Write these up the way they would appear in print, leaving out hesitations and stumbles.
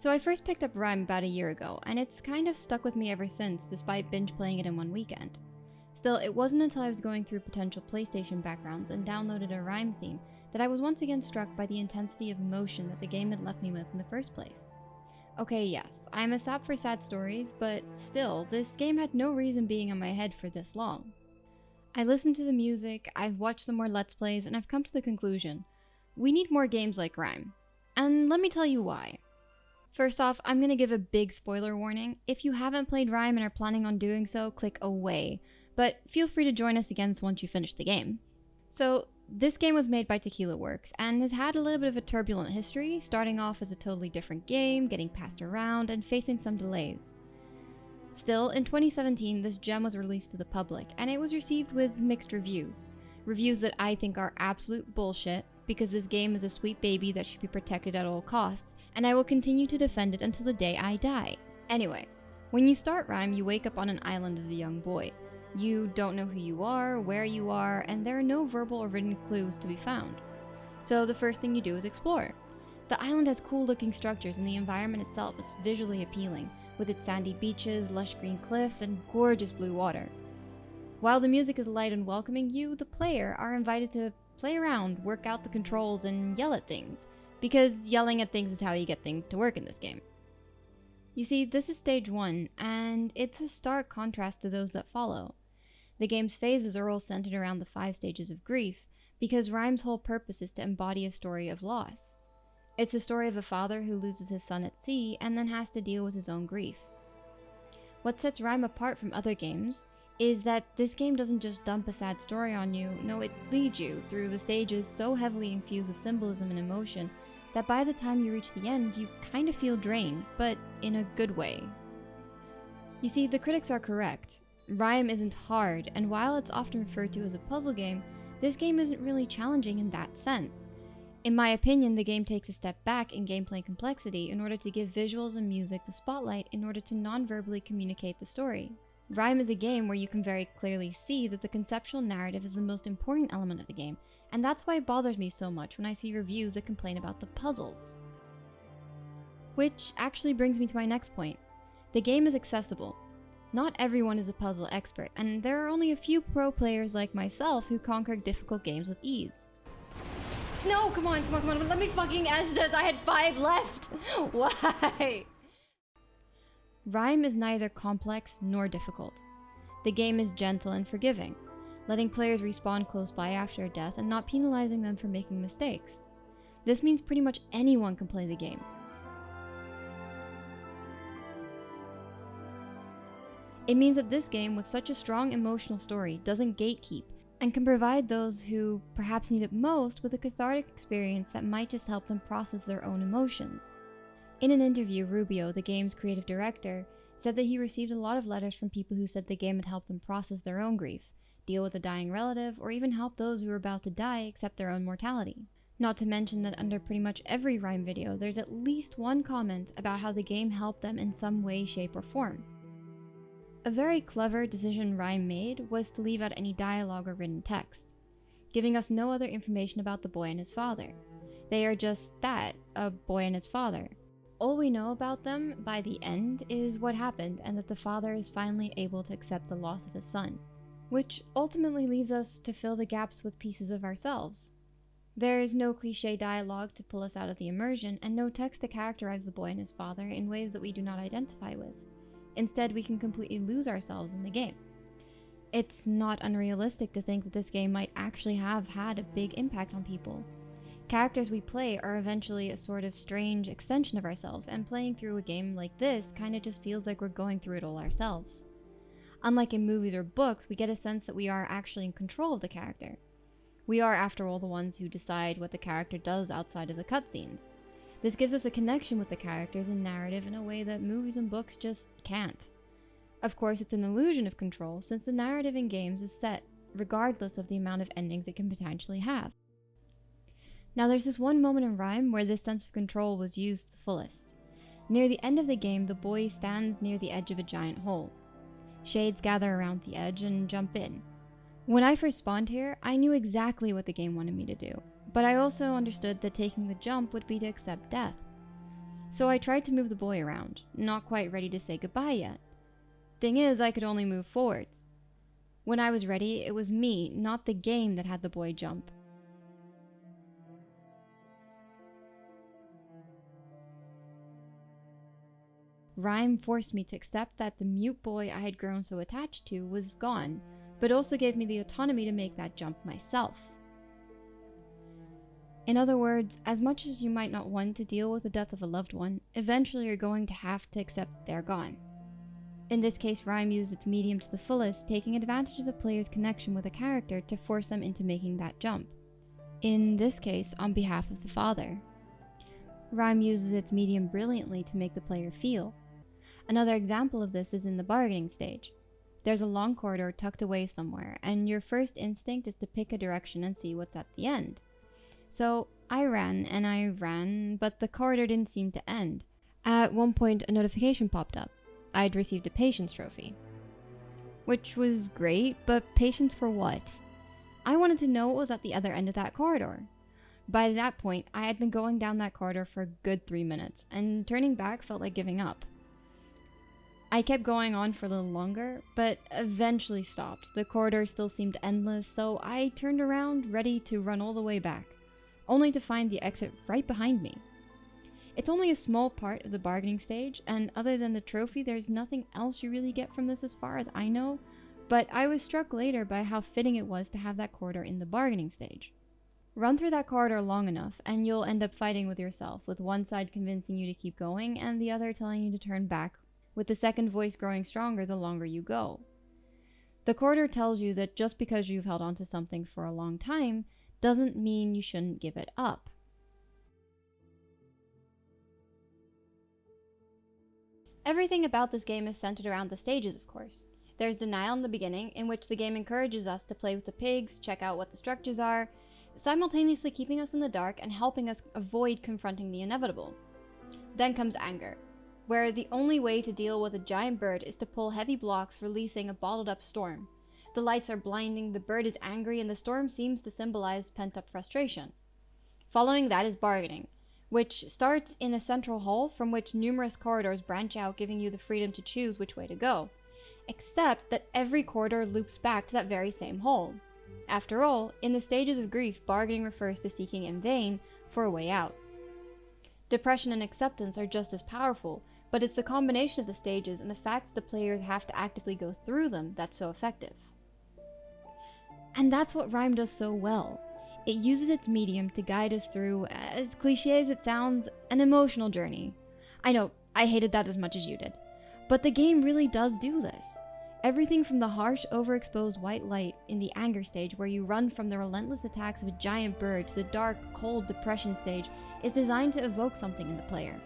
So I first picked up Rime about a year ago, and it's kind of stuck with me ever since, despite binge playing it in one weekend. Still, it wasn't until I was going through potential PlayStation backgrounds and downloaded a Rime theme that I was once again struck by the intensity of emotion that the game had left me with in the first place. Okay, yes, I'm a sap for sad stories, but still, this game had no reason being in my head for this long. I listened to the music, I've watched some more Let's Plays, and I've come to the conclusion, we need more games like Rime. And let me tell you why. First off, I'm going to give a big spoiler warning. If you haven't played Rime and are planning on doing so, click away. But feel free to join us again once you finish the game. So, this game was made by Tequila Works, and has had a little bit of a turbulent history, starting off as a totally different game, getting passed around, and facing some delays. Still, in 2017, this gem was released to the public, and it was received with mixed reviews. Reviews that I think are absolute bullshit, because this game is a sweet baby that should be protected at all costs, and I will continue to defend it until the day I die. Anyway, when you start Rime, you wake up on an island as a young boy. You don't know who you are, where you are, and there are no verbal or written clues to be found. So the first thing you do is explore. The island has cool looking structures and the environment itself is visually appealing, with its sandy beaches, lush green cliffs, and gorgeous blue water. While the music is light and welcoming, you, the player, are invited to play around, work out the controls, and yell at things, because yelling at things is how you get things to work in this game. You see, this is stage 1, and it's a stark contrast to those that follow. The game's phases are all centered around the 5 stages of grief, because Rime's whole purpose is to embody a story of loss. It's the story of a father who loses his son at sea and then has to deal with his own grief. What sets Rime apart from other games is that this game doesn't just dump a sad story on you, no, it leads you through the stages so heavily infused with symbolism and emotion that by the time you reach the end, you kind of feel drained, but in a good way. You see, the critics are correct. Rime isn't hard, and while it's often referred to as a puzzle game, this game isn't really challenging in that sense. In my opinion, the game takes a step back in gameplay complexity in order to give visuals and music the spotlight in order to non-verbally communicate the story. Rime is a game where you can very clearly see that the conceptual narrative is the most important element of the game, and that's why it bothers me so much when I see reviews that complain about the puzzles. Which actually brings me to my next point. The game is accessible. Not everyone is a puzzle expert, and there are only a few pro players like myself who conquer difficult games with ease. No, come on, let me fucking Estes, I had 5 left! Why? Rime is neither complex nor difficult. The game is gentle and forgiving, letting players respawn close by after a death and not penalizing them for making mistakes. This means pretty much anyone can play the game. It means that this game, with such a strong emotional story, doesn't gatekeep, and can provide those who perhaps need it most with a cathartic experience that might just help them process their own emotions. In an interview, Rubio, the game's creative director, said that he received a lot of letters from people who said the game had helped them process their own grief, deal with a dying relative, or even help those who were about to die accept their own mortality. Not to mention that under pretty much every Rime video, there's at least one comment about how the game helped them in some way, shape, or form. A very clever decision Rime made was to leave out any dialogue or written text, giving us no other information about the boy and his father. They are just that, a boy and his father. All we know about them by the end is what happened and that the father is finally able to accept the loss of his son, which ultimately leaves us to fill the gaps with pieces of ourselves. There is no cliche dialogue to pull us out of the immersion and no text to characterize the boy and his father in ways that we do not identify with. Instead, we can completely lose ourselves in the game. It's not unrealistic to think that this game might actually have had a big impact on people. Characters we play are eventually a sort of strange extension of ourselves, and playing through a game like this kinda just feels like we're going through it all ourselves. Unlike in movies or books, we get a sense that we are actually in control of the character. We are, after all, the ones who decide what the character does outside of the cutscenes. This gives us a connection with the characters and narrative in a way that movies and books just can't. Of course, it's an illusion of control, since the narrative in games is set, regardless of the amount of endings it can potentially have. Now there's this one moment in Rime where this sense of control was used to the fullest. Near the end of the game, the boy stands near the edge of a giant hole. Shades gather around the edge and jump in. When I first spawned here, I knew exactly what the game wanted me to do, but I also understood that taking the jump would be to accept death. So I tried to move the boy around, not quite ready to say goodbye yet. Thing is, I could only move forwards. When I was ready, it was me, not the game, that had the boy jump. Rime forced me to accept that the mute boy I had grown so attached to was gone, but also gave me the autonomy to make that jump myself. In other words, as much as you might not want to deal with the death of a loved one, eventually you're going to have to accept that they're gone. In this case, Rime used its medium to the fullest, taking advantage of the player's connection with a character to force them into making that jump. In this case, on behalf of the father. Rime uses its medium brilliantly to make the player feel. Another example of this is in the bargaining stage. There's a long corridor tucked away somewhere, and your first instinct is to pick a direction and see what's at the end. So I ran, but the corridor didn't seem to end. At one point, a notification popped up. I'd received a patience trophy. Which was great, but patience for what? I wanted to know what was at the other end of that corridor. By that point, I had been going down that corridor for a good 3 minutes, and turning back felt like giving up. I kept going on for a little longer, but eventually stopped. The corridor still seemed endless, so I turned around, ready to run all the way back, only to find the exit right behind me. It's only a small part of the bargaining stage, and other than the trophy, there's nothing else you really get from this as far as I know, but I was struck later by how fitting it was to have that corridor in the bargaining stage. Run through that corridor long enough, and you'll end up fighting with yourself, with one side convincing you to keep going, and the other telling you to turn back, with the second voice growing stronger the longer you go. The corridor tells you that just because you've held on to something for a long time, doesn't mean you shouldn't give it up. Everything about this game is centered around the stages, of course. There's denial in the beginning, in which the game encourages us to play with the pigs, check out what the structures are, simultaneously keeping us in the dark and helping us avoid confronting the inevitable. Then comes anger, where the only way to deal with a giant bird is to pull heavy blocks, releasing a bottled up storm. The lights are blinding, the bird is angry, and the storm seems to symbolize pent-up frustration. Following that is bargaining, which starts in a central hall from which numerous corridors branch out, giving you the freedom to choose which way to go. Except that every corridor loops back to that very same hall. After all, in the stages of grief, bargaining refers to seeking in vain for a way out. Depression and acceptance are just as powerful, but it's the combination of the stages and the fact that the players have to actively go through them that's so effective. And that's what Rime does so well. It uses its medium to guide us through, as cliché as it sounds, an emotional journey. I know, I hated that as much as you did. But the game really does do this. Everything from the harsh, overexposed white light in the anger stage, where you run from the relentless attacks of a giant bird, to the dark, cold depression stage, is designed to evoke something in the player.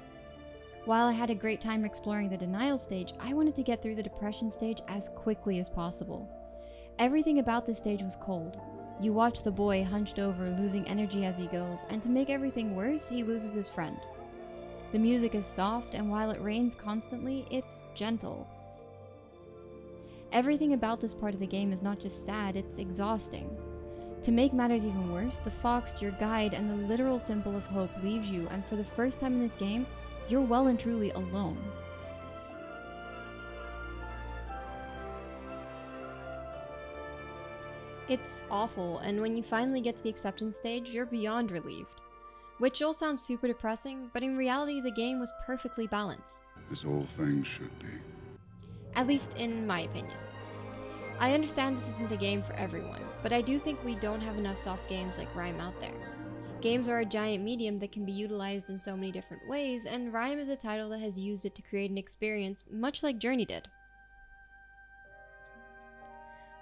While I had a great time exploring the denial stage, I wanted to get through the depression stage as quickly as possible. Everything about this stage was cold. You watch the boy hunched over, losing energy as he goes, and to make everything worse, he loses his friend. The music is soft, and while it rains constantly, it's gentle. Everything about this part of the game is not just sad, it's exhausting. To make matters even worse, the fox, your guide, and the literal symbol of hope leaves you, and for the first time in this game, you're well and truly alone. It's awful, and when you finally get to the acceptance stage, you're beyond relieved. Which all sounds super depressing, but in reality the game was perfectly balanced. As all things should be. At least in my opinion. I understand this isn't a game for everyone, but I do think we don't have enough soft games like Rime out there. Games are a giant medium that can be utilized in so many different ways, and Rime is a title that has used it to create an experience much like Journey did.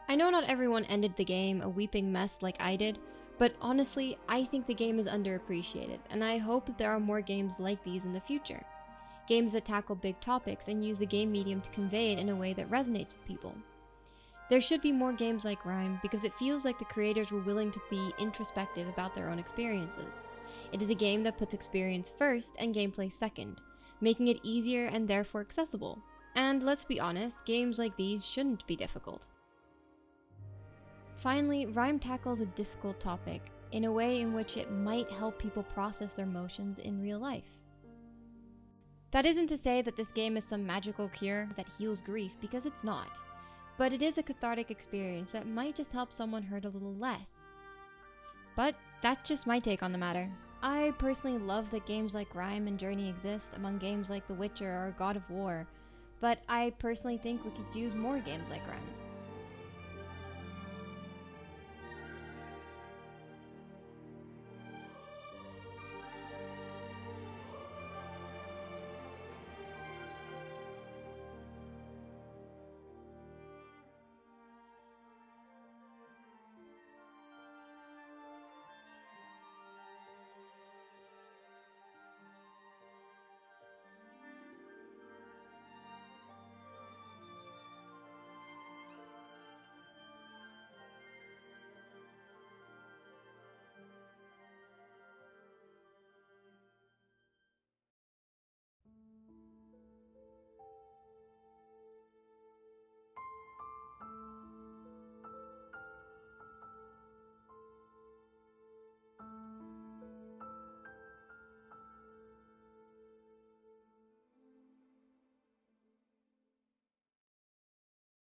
I know not everyone ended the game a weeping mess like I did, but honestly, I think the game is underappreciated, and I hope that there are more games like these in the future. Games that tackle big topics and use the game medium to convey it in a way that resonates with people. There should be more games like Rime because it feels like the creators were willing to be introspective about their own experiences. It is a game that puts experience first and gameplay second, making it easier and therefore accessible. And let's be honest, games like these shouldn't be difficult. Finally, Rime tackles a difficult topic in a way in which it might help people process their emotions in real life. That isn't to say that this game is some magical cure that heals grief, because it's not. But it is a cathartic experience that might just help someone hurt a little less. But that's just my take on the matter. I personally love that games like Rime and Journey exist among games like The Witcher or God of War, but I personally think we could use more games like Rime.